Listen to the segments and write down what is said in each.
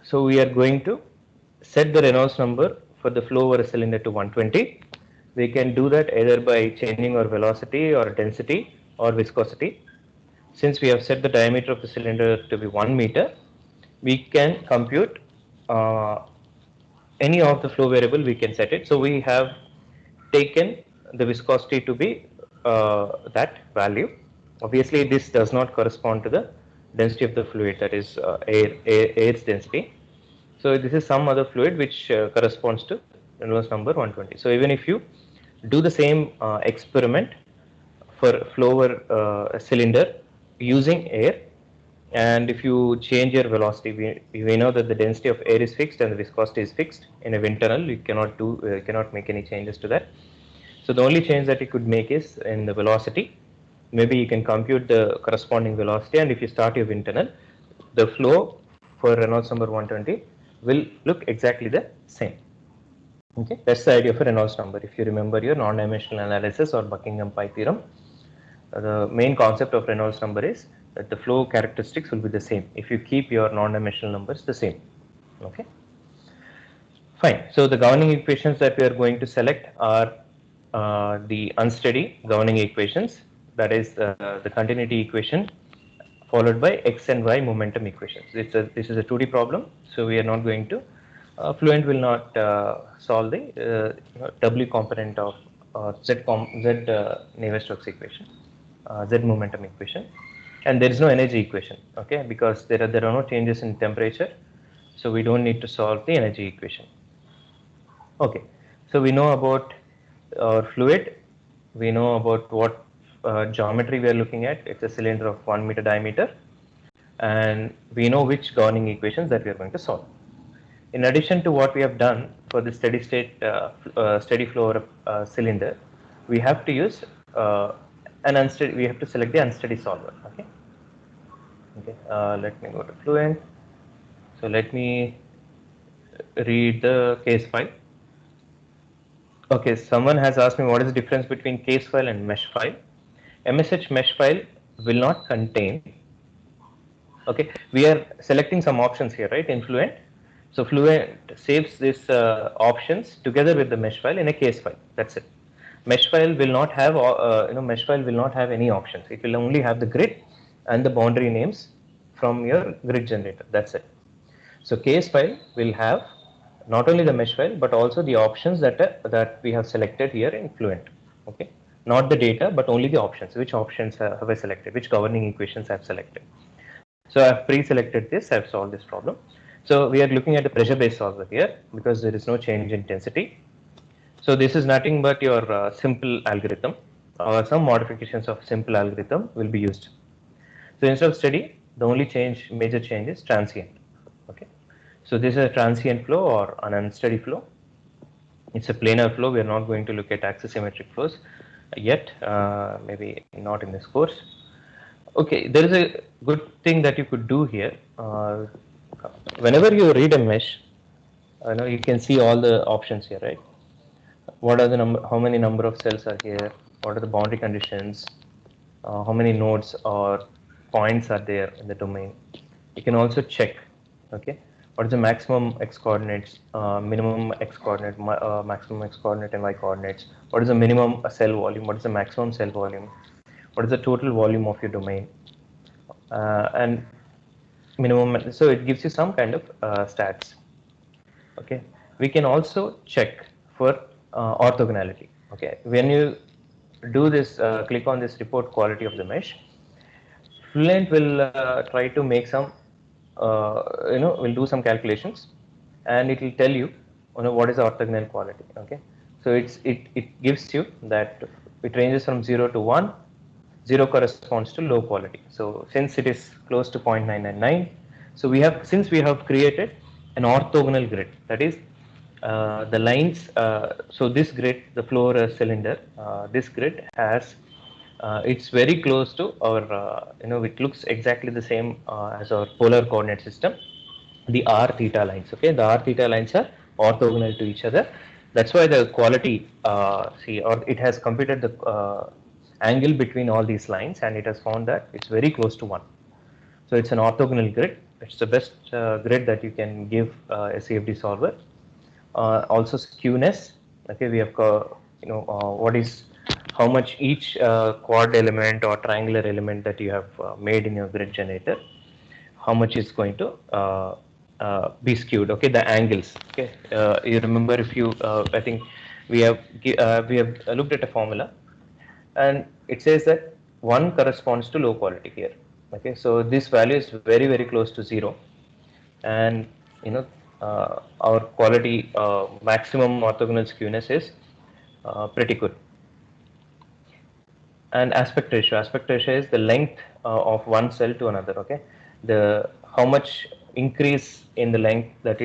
So we are going to set the Reynolds number for the flow over a cylinder to 120. We can do that either by changing our velocity or density or viscosity. Since we have set the diameter of the cylinder to be 1 meter, we can compute uh, any of the flow variable, we can set it. So we have taken the viscosity to be that value. Obviously, this does not correspond to the density of the fluid, that is air's density. So this is some other fluid which corresponds to Reynolds number 120. So even if you do the same experiment for flow over a cylinder using air, and if you change your velocity, we know that the density of air is fixed and the viscosity is fixed in a wind tunnel. You cannot make any changes to that. So the only change that you could make is in the velocity. Maybe you can compute the corresponding velocity, and if you start your wind tunnel, the flow for Reynolds number 120 will look exactly the same. Okay, that's the idea of a Reynolds number. If you remember your non-dimensional analysis or Buckingham pi theorem, the main concept of Reynolds number is that the flow characteristics will be the same if you keep your non-dimensional numbers the same. Okay, fine. So the governing equations that we are going to select are the unsteady governing equations, that is the continuity equation followed by x and y momentum equations. This is a 2D problem, so we are not going to Fluent will not solve the W component of Z Navier-Stokes equation, Z momentum equation, and there is no energy equation. Okay, because there are no changes in temperature, so we don't need to solve the energy equation. Okay, so we know about our fluid, we know about what geometry we are looking at. It's a cylinder of 1 meter diameter, and we know which governing equations that we are going to solve. In addition to what we have done for the steady state steady flow cylinder, we have to use an unsteady. We have to select the unsteady solver. Okay. Okay. Let me go to Fluent. So let me read the case file. Okay. Someone has asked me what is the difference between case file and mesh file. MSH mesh file will not contain. Okay. We are selecting some options here, right? In Fluent. So Fluent saves these options together with the mesh file in a case file. That's it. Mesh file will not have mesh file will not have any options. It will only have the grid and the boundary names from your grid generator. That's it. So case file will have not only the mesh file but also the options that we have selected here in Fluent. Okay, not the data but only the options. Which options have I selected? Which governing equations I have selected? So I have pre-selected this. I have solved this problem. So we are looking at the pressure-based solver here because there is no change in density. So this is nothing but your simple algorithm. Some modifications of simple algorithm will be used. So instead of steady, the only major change is transient. Okay. So this is a transient flow or an unsteady flow. It's a planar flow. We are not going to look at axisymmetric flows yet, maybe not in this course. Okay, there is a good thing that you could do here. Whenever you read a mesh, you can see all the options here, right? What are the number? How many number of cells are here? What are the boundary conditions? How many nodes or points are there in the domain? You can also check. Okay, what is the maximum x coordinates, minimum x coordinate, maximum x coordinate and y coordinates? What is the minimum cell volume? What is the maximum cell volume? What is the total volume of your domain? And minimum, so it gives you some kind of stats. Okay, we can also check for orthogonality. Okay, when you do this, click on this report quality of the mesh, Fluent will try to make some will do some calculations, and it will tell you, what is the orthogonal quality. Okay, so it gives you that it ranges from 0 to 1. 0 corresponds to low quality. So since it is close to 0.999, so since we have created an orthogonal grid, that is the lines. So this grid, the floor cylinder, this grid has it's very close to our it looks exactly the same as our polar coordinate system, the r theta lines. Okay, the r theta lines are orthogonal to each other. That's why the quality it has computed the angle between all these lines, and it has found that it's very close to 1. So it's an orthogonal grid. It's the best grid that you can give a CFD solver. Also skewness. Okay, we have what is how much each quad element or triangular element that you have made in your grid generator, how much is going to be skewed. Okay, the angles. Okay, you remember if you I think we have looked at a formula, and it says that 1 corresponds to low quality here. Okay, so this value is very close to 0, and you know our quality maximum orthogonal skewness is pretty good. And aspect ratio is the length of one cell to another. Okay, the how much increase in the length that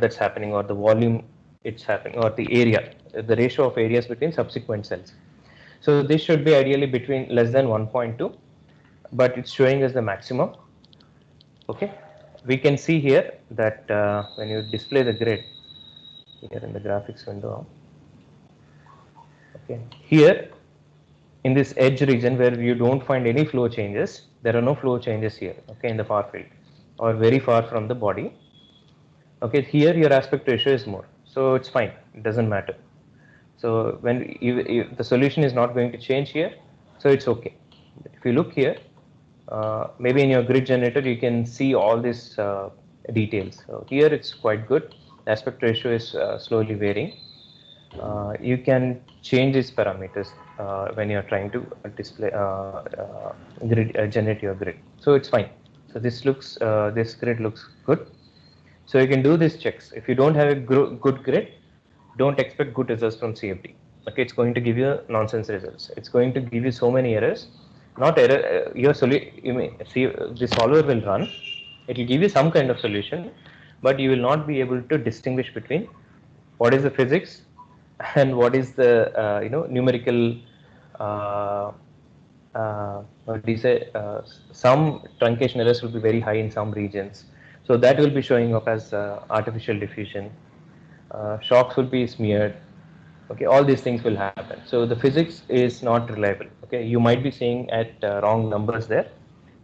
that's happening, or the volume it's happening, or the area, the ratio of areas between subsequent cells. So this should be ideally between less than 1.2, but it's showing as the maximum. Okay, we can see here that when you display the grid here in the graphics window, okay, here in this edge region where you don't find any flow changes, there are no flow changes here, okay, in the far field or very far from the body. Okay, here your aspect ratio is more, so it's fine, it doesn't matter. So when the solution is not going to change here, so it's okay. If you look here, maybe in your grid generator you can see all these details. So here it's quite good. The aspect ratio is slowly varying. You can change these parameters when you are trying to display generate your grid. So it's fine. So this grid looks good. So you can do these checks. If you don't have a good grid, don't expect good results from CFD. Okay, it's going to give you nonsense results. It's going to give you so many errors. Not error. Your solution. You may see the solver will run. It will give you some kind of solution, but you will not be able to distinguish between what is the physics and what is the numerical. What do you say? Some truncation errors will be very high in some regions, so that will be showing up as artificial diffusion. Shocks will be smeared. Okay, all these things will happen. So the physics is not reliable. Okay, you might be seeing at wrong numbers there,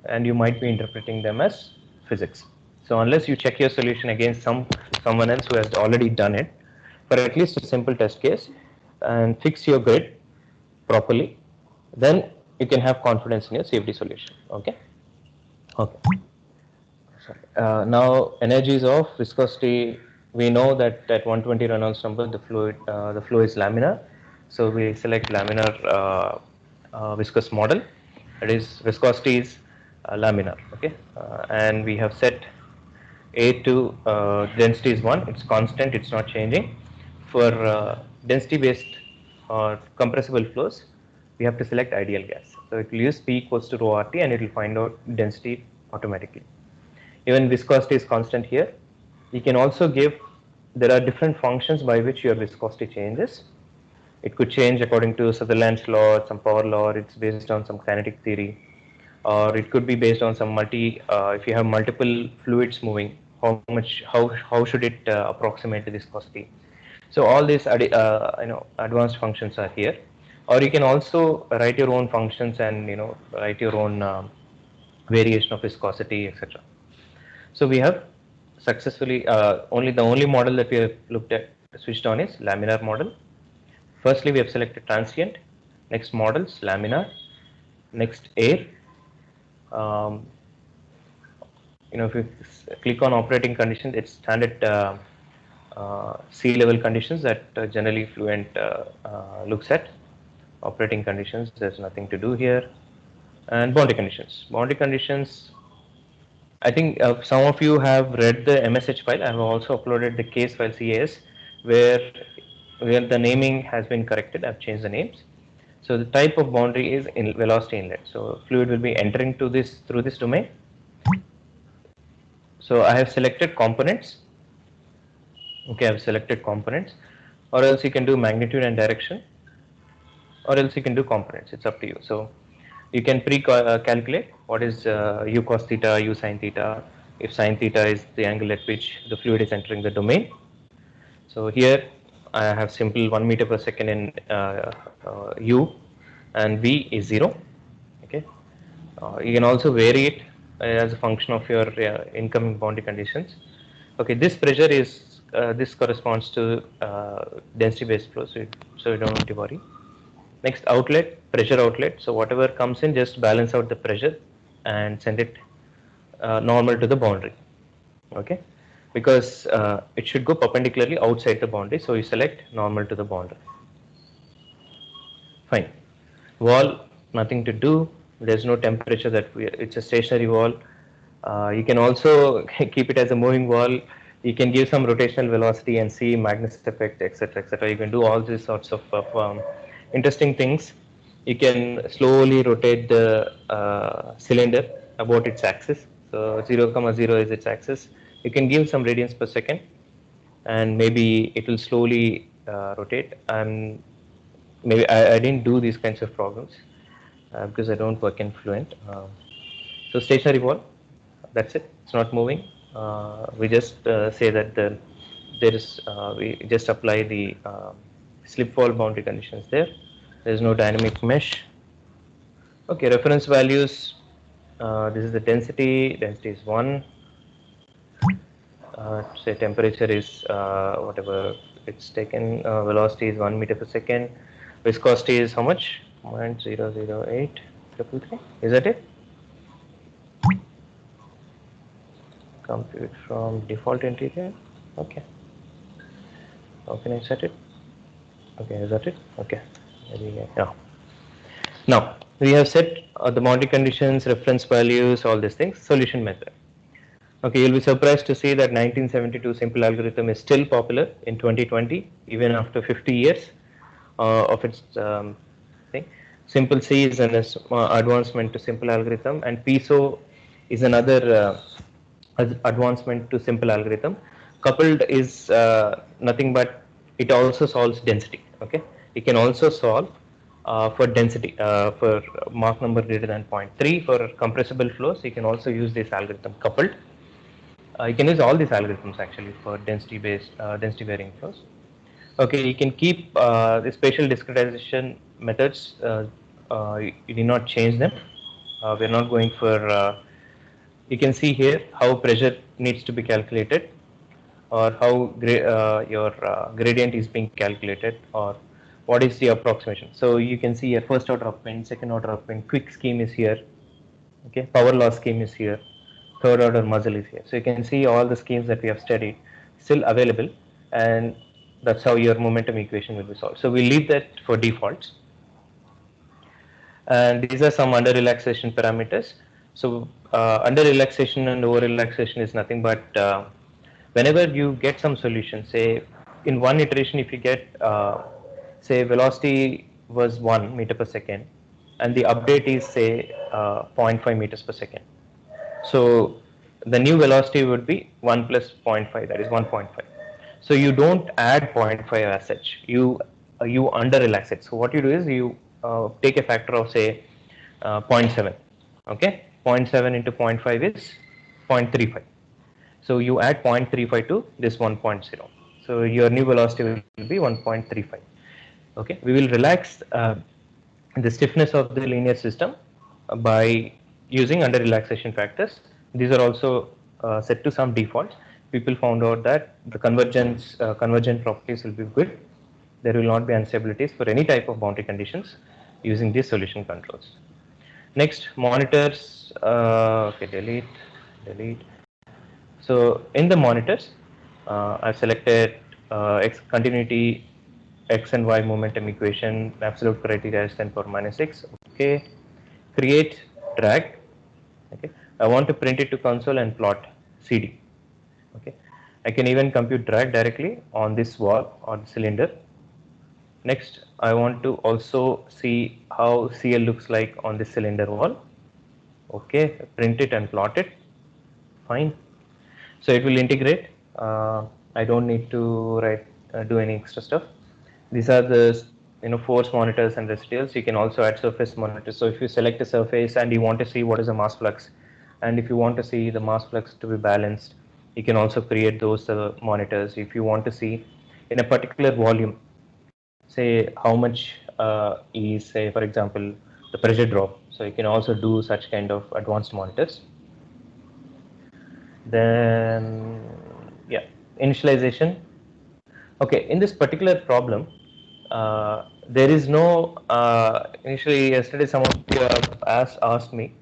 and you might be interpreting them as physics. So unless you check your solution against someone else who has already done it for at least a simple test case and fix your grid properly, then you can have confidence in your CFD solution. Okay. Okay. Now energies of viscosity, we know that at 120 Reynolds number the flow is laminar, so we select laminar viscous model. That is, viscosity is laminar. Okay, and we have set A to density is 1. It's constant. It's not changing. For density based or compressible flows, we have to select ideal gas. So it will use P equals to rho RT, and it will find out density automatically. Even viscosity is constant here. You can also give, there are different functions by which your viscosity changes. It could change according to Sutherland's law, some power law, or it's based on some kinetic theory, or it could be based on some if you have multiple fluids moving, how should it approximate the viscosity. So all these advanced functions are here, or you can also write your own functions and write your own variation of viscosity, etc. So we have successfully the only model that we have looked at switched on is laminar model. Firstly, we have selected transient. Next models laminar. Next air. If you click on operating conditions, it's standard sea level conditions that generally Fluent looks at. Operating conditions, there's nothing to do here. And boundary conditions. Boundary conditions, I think some of you have read the MSH file. I have also uploaded the case file CAS where the naming has been corrected. I've changed the names. So the type of boundary is in velocity inlet. So fluid will be entering through this domain. So I have selected components. Okay, I've selected components, or else you can do magnitude and direction, or else you can do components. It's up to you. So you can calculate what is u cos theta, u sin theta, if sin theta is the angle at which the fluid is entering the domain. So here I have simple 1 meter per second in u, and v is 0. Okay, you can also vary it as a function of your incoming boundary conditions. Okay, this pressure is this corresponds to density based flow, so you don't need to worry. Next, outlet, pressure outlet. So whatever comes in, just balance out the pressure and send it normal to the boundary. Okay, because it should go perpendicularly outside the boundary, so you select normal to the boundary. Fine. Wall, nothing to do. There's no temperature it's a stationary wall. You can also keep it as a moving wall. You can give some rotational velocity and see Magnus effect, etc., etc. You can do all these sorts of interesting things. You can slowly rotate the cylinder about its axis. So 0, 0 is its axis. You can give some radians per second, and maybe it will slowly rotate. And maybe I didn't do these kinds of problems because I don't work in Fluent. So stationary wall, that's it. It's not moving. We just say that we just apply the slip wall boundary conditions there. There is no dynamic mesh. Okay, reference values. This is the density. Density is 1. Say temperature is whatever it's taken. Velocity is 1 meter per second. Viscosity is how much? 0.00833. Is that it? Compute from default interior. Okay. How can I set it? Okay, is that it? Okay. Yeah. Now we have set the boundary conditions, reference values, all these things. Solution method. Okay, you'll be surprised to see that 1972 simple algorithm is still popular in 2020, even after 50 years of its thing. Simple C is an advancement to simple algorithm, and PISO is another advancement to simple algorithm. Coupled is nothing but it also solves density. Okay, it can also solve for density for Mach number greater than 0.3 for compressible flows. You can also use this algorithm coupled. You can use all these algorithms actually for density based density varying flows. Okay, you can keep the spatial discretization methods. You need not change them. We're not going for. You can see here how pressure needs to be calculated, or how your gradient is being calculated, or what is the approximation. So you can see here first order upwind, second order upwind, quick scheme is here. Okay, power loss scheme is here, third order muzzle is here. So you can see all the schemes that we have studied still available, and that's how your momentum equation will be solved. So we leave that for defaults, and these are some under relaxation parameters. So under relaxation and over relaxation is nothing but whenever you get some solution, say in one iteration, if you get say velocity was 1 meter per second and the update is say 0.5 meters per second, so the new velocity would be 1 plus 0.5, that is 1.5. So you don't add 0.5 as such, you under relax it. So what you do is you take a factor of say 0.7. Okay, 0.7 into 0.5 is 0.35. So you add 0.35 to this 1.0. So your new velocity will be 1.35. Okay, we will relax the stiffness of the linear system by using under relaxation factors. These are also set to some defaults. People found out that the convergent properties will be good. There will not be instabilities for any type of boundary conditions using these solution controls. Next, monitors. Okay, delete. So in the monitors, I've selected X continuity, X and Y momentum equation, absolute criteria is 10 power minus 6. Okay, create drag. Okay, I want to print it to console and plot CD. Okay, I can even compute drag directly on this wall or the cylinder. Next, I want to also see how CL looks like on the cylinder wall. Okay, print it and plot it. Fine. So it will integrate. I don't need to do any extra stuff. These are the force monitors and residuals. You can also add surface monitors. So if you select a surface and you want to see what is the mass flux, and if you want to see the mass flux to be balanced, you can also create those monitors. If you want to see in a particular volume, say how much is, say for example, the pressure drop. So you can also do such kind of advanced monitors. Then yeah, initialization. Okay, in this particular problem, there is no initially. Yesterday, someone asked me,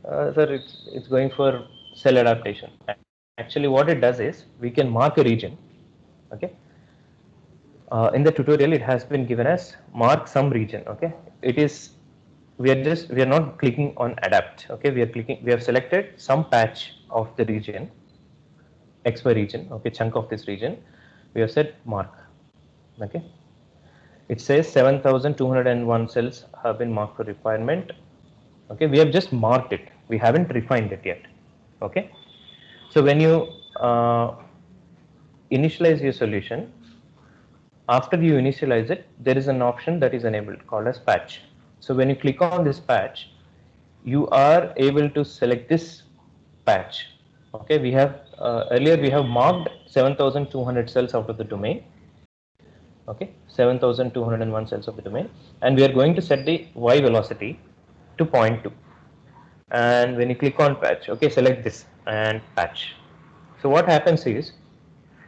sir, it's going for cell adaptation. Actually, what it does is we can mark a region. Okay, in the tutorial, it has been given as mark some region. Okay, it is we are not clicking on adapt. Okay, we have selected some patch of the region, XY region. Okay, chunk of this region. We have said mark. Okay, it says 7,201 cells have been marked for refinement. Okay, we have just marked it. We haven't refined it yet. Okay, so when you initialize your solution, after you initialize it, there is an option that is enabled called as patch. So when you click on this patch, you are able to select this patch. Okay, we have earlier we have marked 7,200 cells out of the domain. Okay, 7,201 cells of the domain, and we are going to set the y velocity to 0.2. And when you click on patch, okay, select this and patch. So what happens is,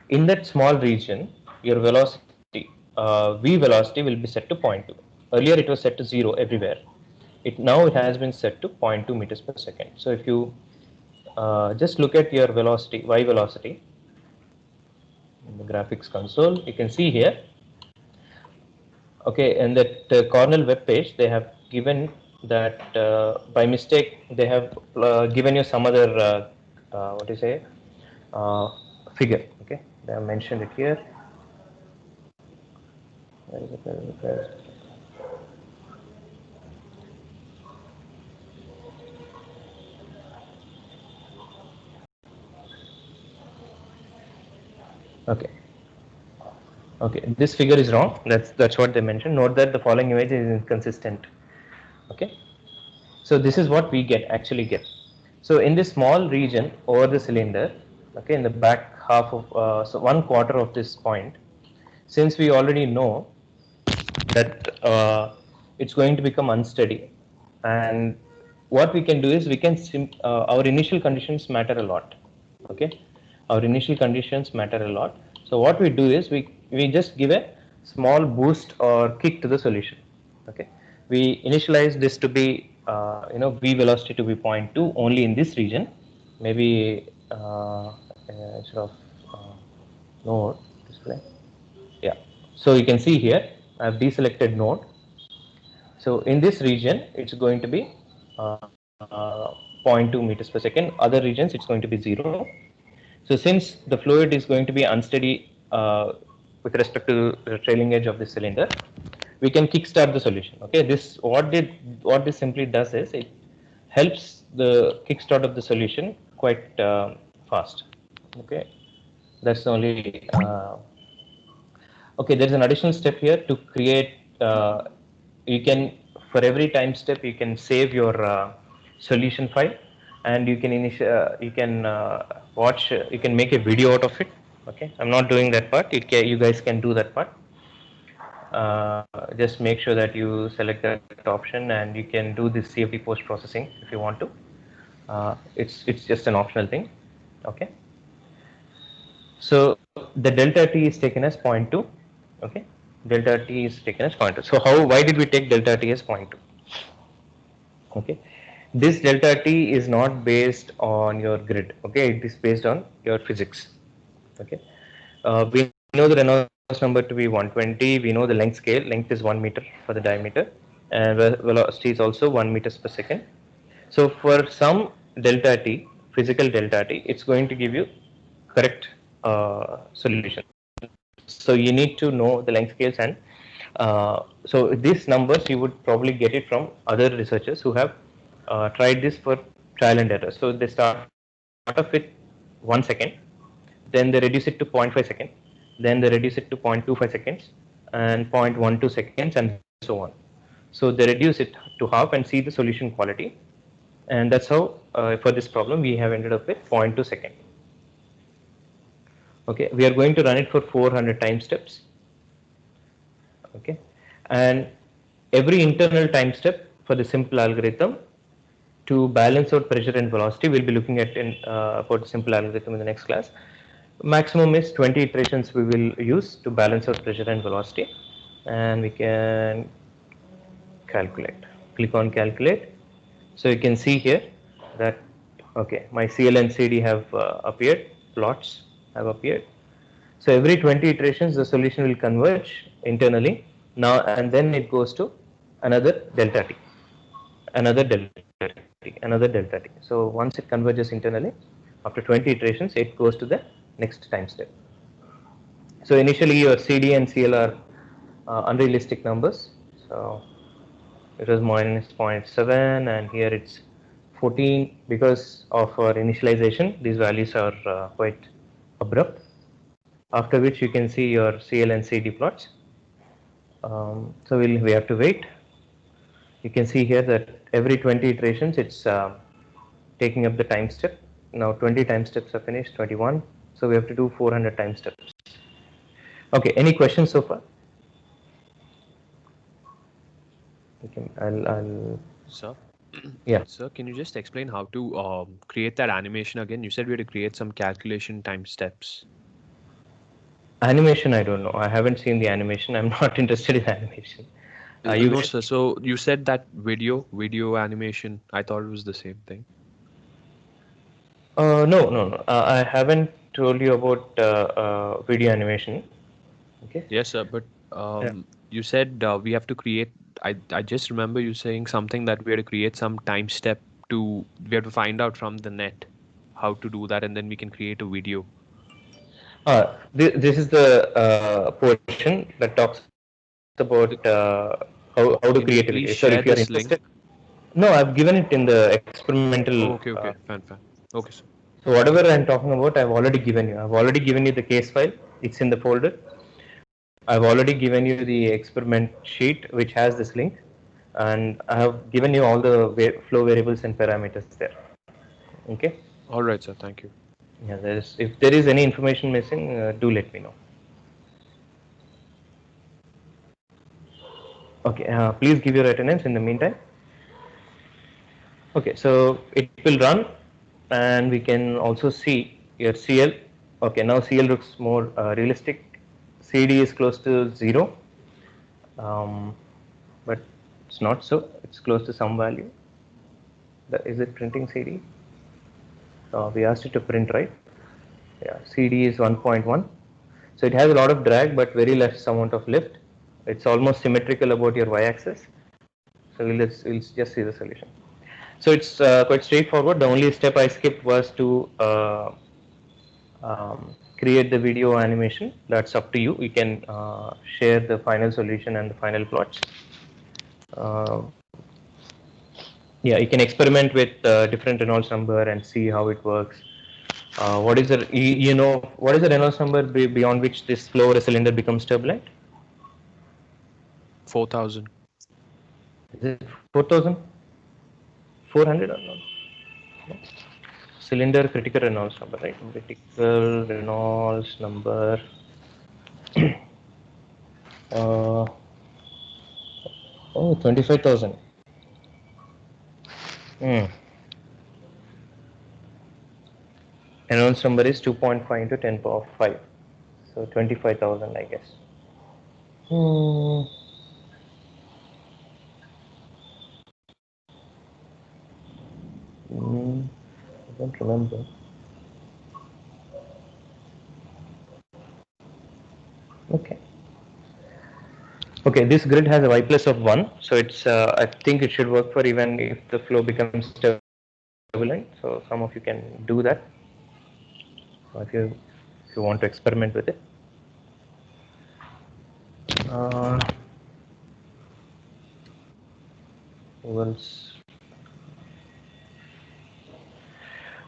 in that small region, your velocity, v velocity will be set to 0.2. Earlier it was set to 0 everywhere. Now it has been set to 0.2 meters per second. So if you just look at your velocity, y velocity, in the graphics console, you can see here. Okay, in that Cornell web page, they have given that by mistake they have given you some other what do you say figure. Okay, they have mentioned it here. Where is it? Where is it? Where is it? Okay. Okay, this figure is wrong. That's what they mentioned. Note that the following image is inconsistent. Okay, so this is what we actually get. So in this small region over the cylinder, okay, in the back half of so 1/4 of this point, since we already know that it's going to become unsteady, and what we can do is we can our initial conditions matter a lot. Okay, our initial conditions matter a lot. So what we do is we just give a small boost or kick to the solution. Okay, we initialize this to be v velocity to be 0.2 only in this region, maybe instead of node display. Yeah, so you can see here I have deselected node. So in this region, it's going to be 0.2 meters per second. Other regions, it's going to be 0. So since the fluid is going to be unsteady with respect to the trailing edge of the cylinder, we can kickstart the solution. Okay, what this simply does is it helps the kickstart of the solution quite fast. Okay, that's the only. Okay, there's an additional step here to create. You can, for every time step, you can save your solution file, and you can watch. You can make a video out of it. Okay, I'm not doing that part. You guys can do that part. Just make sure that you select that option, and you can do this CFD post processing if you want to. It's just an optional thing. Okay. So the delta t is taken as 0.2. Okay, delta t is taken as 0.2. So why did we take delta t as 0.2? Okay, this delta t is not based on your grid. Okay, it is based on your physics. Okay, we know the Reynolds number to be 120. We know the length scale. Length is 1 meter for the diameter, and velocity is also 1 meters per second. So for some delta t, physical delta t, it's going to give you correct solution. So you need to know the length scales, and so these numbers you would probably get it from other researchers who have tried this for trial and error. So they start off with 1 second, then they reduce it to 0.5 second, then they reduce it to 0.25 seconds and 0.12 seconds, and so on. So they reduce it to half and see the solution quality, and that's how for this problem we have ended up with 0.2 second. Okay, we are going to run it for 400 time steps. Okay, and every internal time step for the simple algorithm to balance out pressure and velocity, we'll be looking at about simple algorithm in the next class. Maximum is 20 iterations we will use to balance out pressure and velocity, and we can calculate. Click on calculate. So you can see here that okay, my CL and CD have appeared, plots have appeared. So every 20 iterations the solution will converge internally now, and then it goes to another delta t, another delta t, another delta t. So once it converges internally, after 20 iterations it goes to the next time step. So initially your CD and CL are unrealistic numbers. So it was minus 0.7 and here it's 14 because of our initialization. These values are quite abrupt. After which you can see your CL and CD plots. So we have to wait. You can see here that every 20 iterations it's taking up the time step. Now 20 time steps are finished, 21. So we have to do 400 time steps. Okay, any questions so far? Okay, I'll Sir? yeah. Sir, can you just explain how to create that animation again? You said we had to create some calculation time steps. Animation, I don't know. I haven't seen the animation. I'm not interested in animation. No, sir. So you said that video animation. I thought it was the same thing. No. I haven't told you about video animation. Okay. Yes, sir. But you said we have to create. I just remember you saying something that we had to create some time step to. We have to find out from the net how to do that, and then we can create a video. This is the portion that talks about how to Can you create a please video. So share if you're this link? interested, no, I've given it in the experimental. Oh, okay, fine. Okay, sir. So whatever I'm talking about, I've already given you. I've already given you the case file. It's in the folder. I've already given you the experiment sheet which has this link, and I have given you all the flow variables and parameters there. Okay. All right, sir. Thank you. Yeah, if there is any information missing, do let me know. Okay, please give your attendance in the meantime. Okay, so it will run, and we can also see your CL. Okay, now CL looks more realistic. CD is close to 0, but it's not so. It's close to some value. Is it printing CD? We asked it to print, right? Yeah, CD is 1.1. So it has a lot of drag, but very less amount of lift. It's almost symmetrical about your y-axis. So we'll just see the solution. So it's quite straightforward. The only step I skipped was to create the video animation. That's up to you. You can share the final solution and the final plots. Yeah, you can experiment with different Reynolds number and see how it works. What is the what is the Reynolds number beyond which this flow over a cylinder becomes turbulent? 4,000. Is it 4,000? 400 or not? No. Cylinder critical Reynolds number, right? Critical Reynolds number. Oh, 25,000. Reynolds number is 2.5 into 10 power 5. So 25,000, I guess. I don't remember. Okay. Okay, this grid has a y plus of 1, so it's I think it should work for even if the flow becomes turbulent. So some of you can do that if you want to experiment with it. Who else?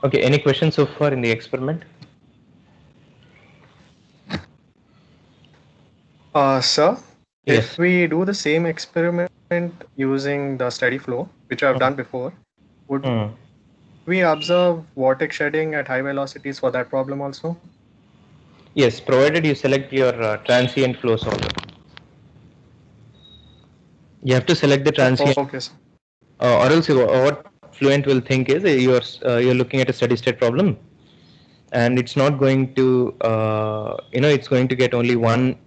Okay, any questions so far in the experiment? Sir, Yes. if we do the same experiment using the steady flow, which I've done before, would we observe vortex shedding at high velocities for that problem also? Yes, provided you select your transient flow solver. You have to select the transient. Okay, sir. Or else what Fluent will think is you're looking at a steady state problem, and it's not going to it's going to get only one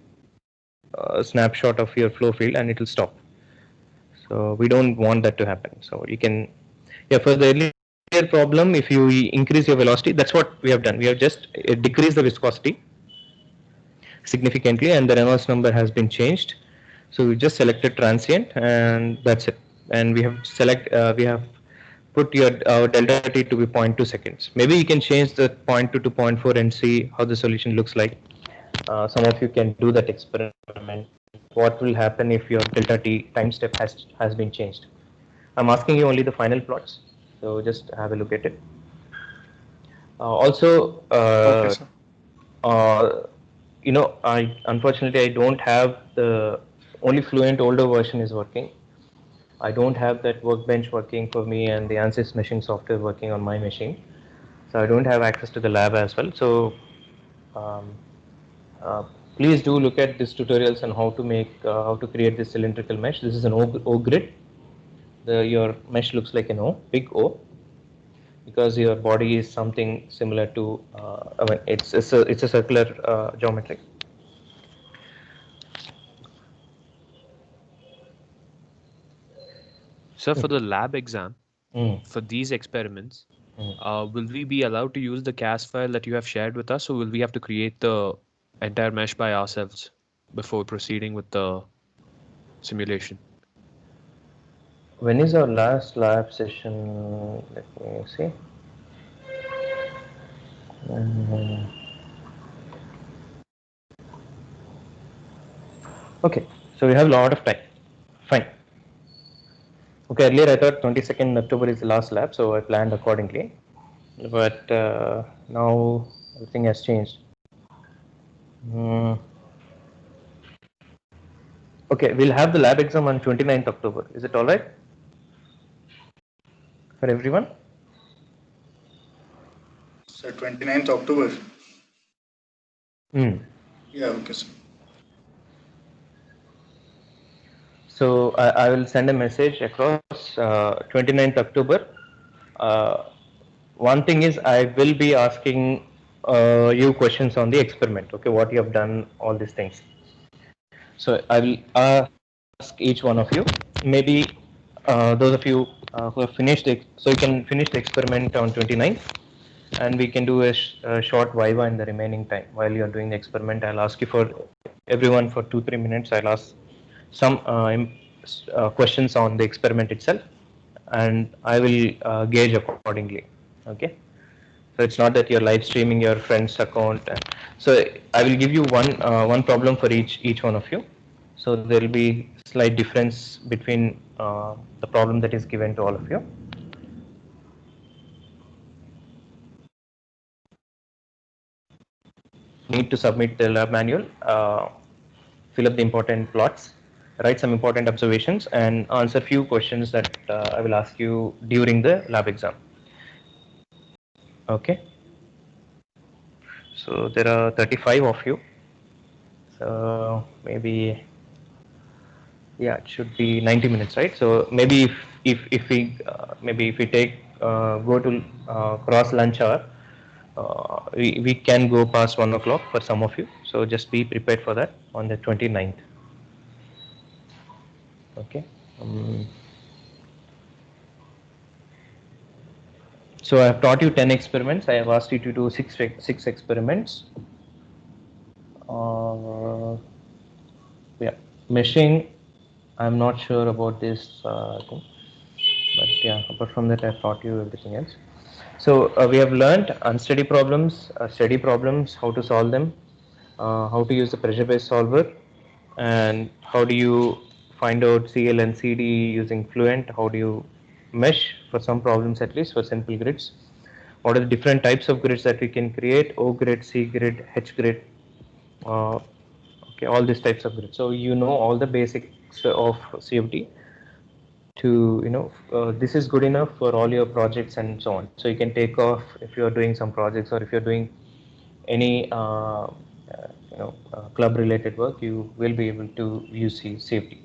snapshot of your flow field and it will stop. So we don't want that to happen. So you can, for the earlier problem, if you increase your velocity, that's what we have done. We have just decreased the viscosity significantly, and the Reynolds number has been changed. So we just selected transient, and that's it. And we have put your delta t to be 0.2 seconds. Maybe you can change the 0.2 to 0.4 and see how the solution looks like. Some of you can do that experiment. What will happen if your delta t time step has been changed? I'm asking you only the final plots, so just have a look at it. Also, Okay, sir. unfortunately I don't have the only Fluent older version is working. I don't have that Workbench working for me and the ANSYS meshing software working on my machine, so I don't have access to the lab as well. So um, please do look at these tutorials on how to create this cylindrical mesh. This is an O grid. Your mesh looks like an O, big O, because your body is something similar to it's a circular geometry. So for the lab exam, Mm. for these experiments, will we be allowed to use the CAS file that you have shared with us, or will we have to create the entire mesh by ourselves before proceeding with the simulation? When is our last lab session? Let me see. Okay, so we have a lot of time. Fine. Okay, earlier I thought 22nd October is the last lab, so I planned accordingly. But now everything has changed. Okay, we'll have the lab exam on 29th October. Is it all right for everyone? So 29th October. Yeah, okay, sir. So I will send a message across 29th October. One thing is I will be asking you questions on the experiment. Okay, what you have done, all these things. So I will ask each one of you. Maybe those of you who have finished it, so you can finish the experiment on 29th, and we can do a short viva in the remaining time while you are doing the experiment. I'll ask you for everyone for 2-3 minutes. I'll ask some questions on the experiment itself, and I will gauge accordingly. Okay. So it's not that you're live streaming your friend's account. So I will give you one problem for each one of you. So there will be slight difference between the problem that is given to all of you. Need to submit the lab manual, fill up the important plots, write some important observations, and answer few questions that I will ask you during the lab exam. Okay. So there are 35 of you. So maybe, yeah, it should be 90 minutes, right? So maybe if we take go to cross lunch hour, we can go past 1 o'clock for some of you. So just be prepared for that on the 29th. Okay. So I have taught you 10 experiments. I have asked you to do six experiments. Yeah, meshing, I'm not sure about this thing, but yeah, apart from that, I've taught you everything else. So we have learned unsteady problems, steady problems, how to solve them, how to use the pressure-based solver, and how do you find out CL and CD using Fluent, how do you mesh for some problems, at least for simple grids. What are the different types of grids that we can create? O grid, C grid, H grid, okay, all these types of grids. So you know all the basics of CFD to this is good enough for all your projects and so on. So you can take off if you are doing some projects, or if you're doing any club related work, you will be able to use CFD.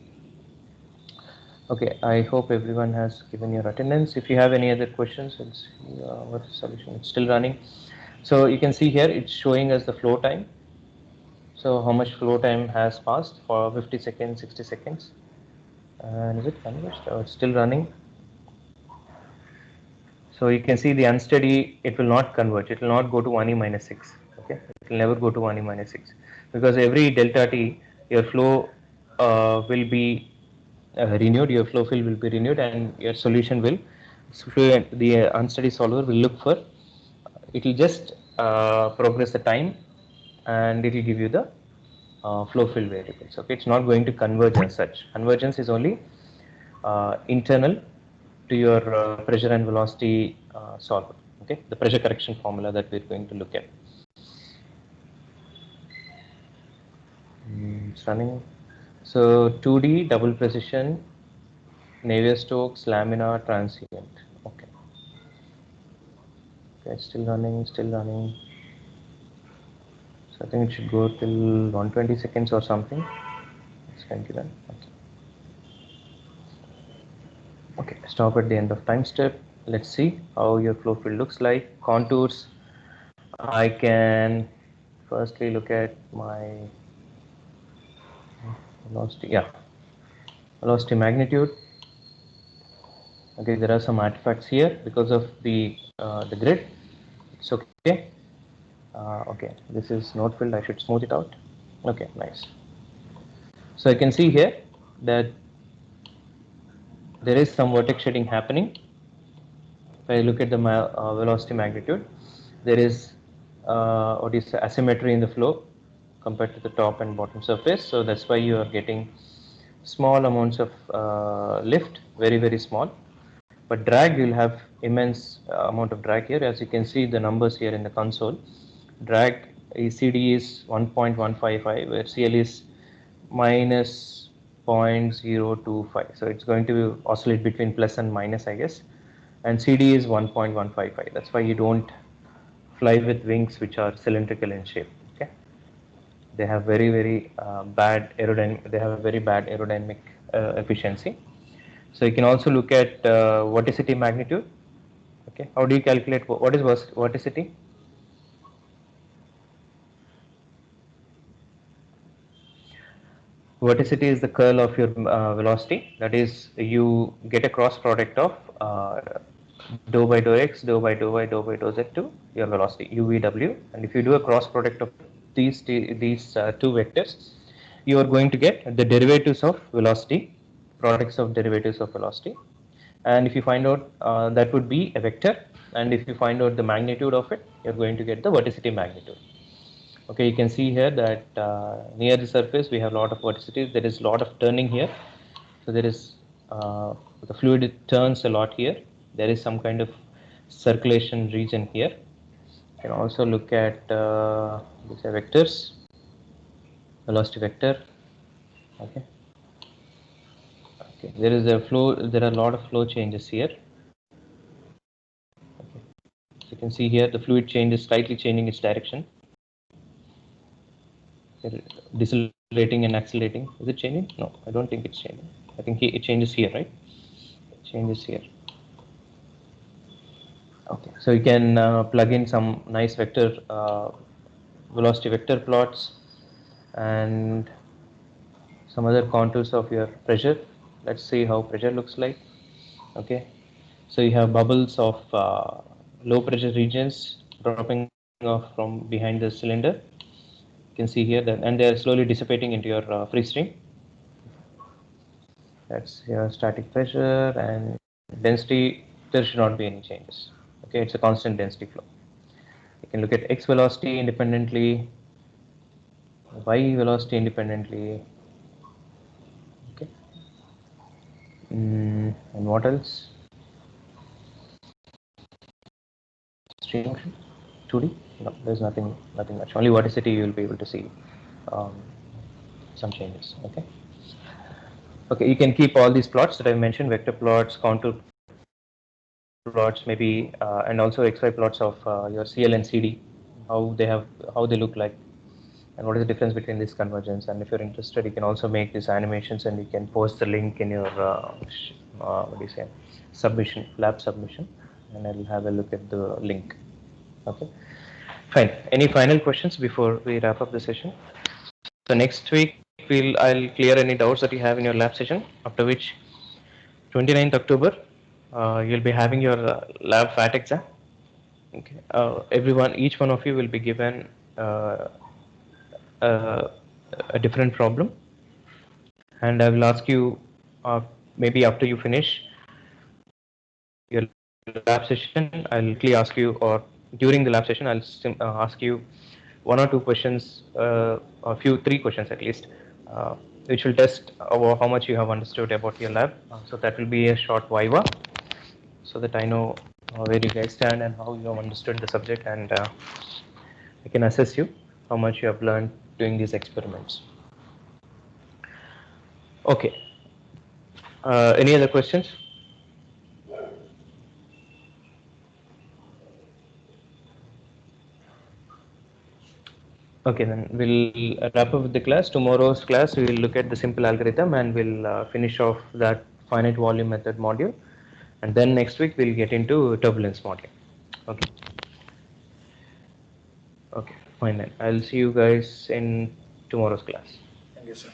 Okay, I hope everyone has given your attendance. If you have any other questions, let's see our solution. It's still running. So you can see here it's showing us the flow time. So how much flow time has passed for 50 seconds, 60 seconds. And is it converged? Oh, it's still running. So you can see the unsteady, it will not converge. It will not go to 1e minus 6. Okay, it will never go to 1e minus 6 because every delta t, your flow will be renewed, your flow field will be renewed, and your solution will, the unsteady solver will look for, it will just progress the time and it will give you the flow field variables. Okay, it's not going to converge as such. Convergence is only internal to your pressure and velocity solver. Okay, the pressure correction formula that we're going to look at. It's running. So 2D double precision, Navier-Stokes, laminar, transient. Okay. Okay, still running, still running. So I think it should go till 120 seconds or something. It's going to run. Okay. Okay, stop at the end of time step. Let's see how your flow field looks like. Contours. I can firstly look at my velocity. Yeah, velocity magnitude. Okay, there are some artifacts here because of the grid. It's okay. Okay, this is not filled. I should smooth it out. Okay, nice. So I can see here that there is some vertex shedding happening. If I look at the velocity magnitude, there is what is asymmetry in the flow compared to the top and bottom surface. So that's why you are getting small amounts of lift, very small. But drag, you'll have immense amount of drag here. As you can see the numbers here in the console, drag CD is 1.155 where CL is minus 0.025. So it's going to oscillate between plus and minus, I guess. And CD is 1.155. That's why you don't fly with wings which are cylindrical in shape. Okay, they have very bad aerodynamic. They have a very bad aerodynamic efficiency. So you can also look at vorticity magnitude. Okay, how do you calculate what is vorticity? Vorticity is the curl of your velocity. That is, you get a cross product of dou by dou x, dou by dou y, dou by dou z to your velocity UVW. And if you do a cross product of these two vectors, you are going to get the derivatives of velocity, products of derivatives of velocity. And if you find out that would be a vector, and if you find out the magnitude of it, you're going to get the vorticity magnitude. Okay, you can see here that near the surface we have a lot of vorticities. There is a lot of turning here. So there is the fluid turns a lot here. There is some kind of circulation region here. You can also look at these are vectors, velocity vector. Okay. Okay. There is a flow. There are a lot of flow changes here. Okay. So you can see here the fluid change is slightly changing its direction. Decelerating and accelerating. Is it changing? No, I don't think it's changing. I think it changes here, right? It changes here. Okay, so you can plug in some nice vector velocity vector plots and some other contours of your pressure. Let's see how pressure looks like. Okay, so you have bubbles of low pressure regions dropping off from behind the cylinder. You can see here that, and they are slowly dissipating into your free stream. That's your static pressure and density. There should not be any changes. Okay, it's a constant density flow. You can look at x velocity independently, y velocity independently. Okay, and what else? Stream 2D? No, there's nothing much. Only vorticity you will be able to see some changes. Okay. Okay, you can keep all these plots that I mentioned: vector plots, contour plots, maybe, and also XY plots of your CL and CD, how they look like. and what is the difference between this convergence. And if you're interested, you can also make these animations and you can post the link in your what do you say, submission, lab submission, and I'll have a look at the link. Okay, fine. Any final questions before we wrap up the session? So next week I'll clear any doubts that you have in your lab session, after which 29th October you'll be having your lab FAT exam. Okay, each one of you will be given uh, a different problem, and I will ask you maybe after you finish your lab session, I'll quickly ask you, or during the lab session, I'll ask you one or two questions, three questions at least, which will test how much you have understood about your lab. So that will be a short viva, so that I know where you guys stand and how you have understood the subject, and I can assess you how much you have learned doing these experiments. Okay. Any other questions? Okay, then we'll wrap up with the class. Tomorrow's class, we will look at the simple algorithm and we'll finish off that finite volume method module. And then next week, we'll get into turbulence module. Okay. Okay, fine then. I'll see you guys in tomorrow's class. Thank you, sir.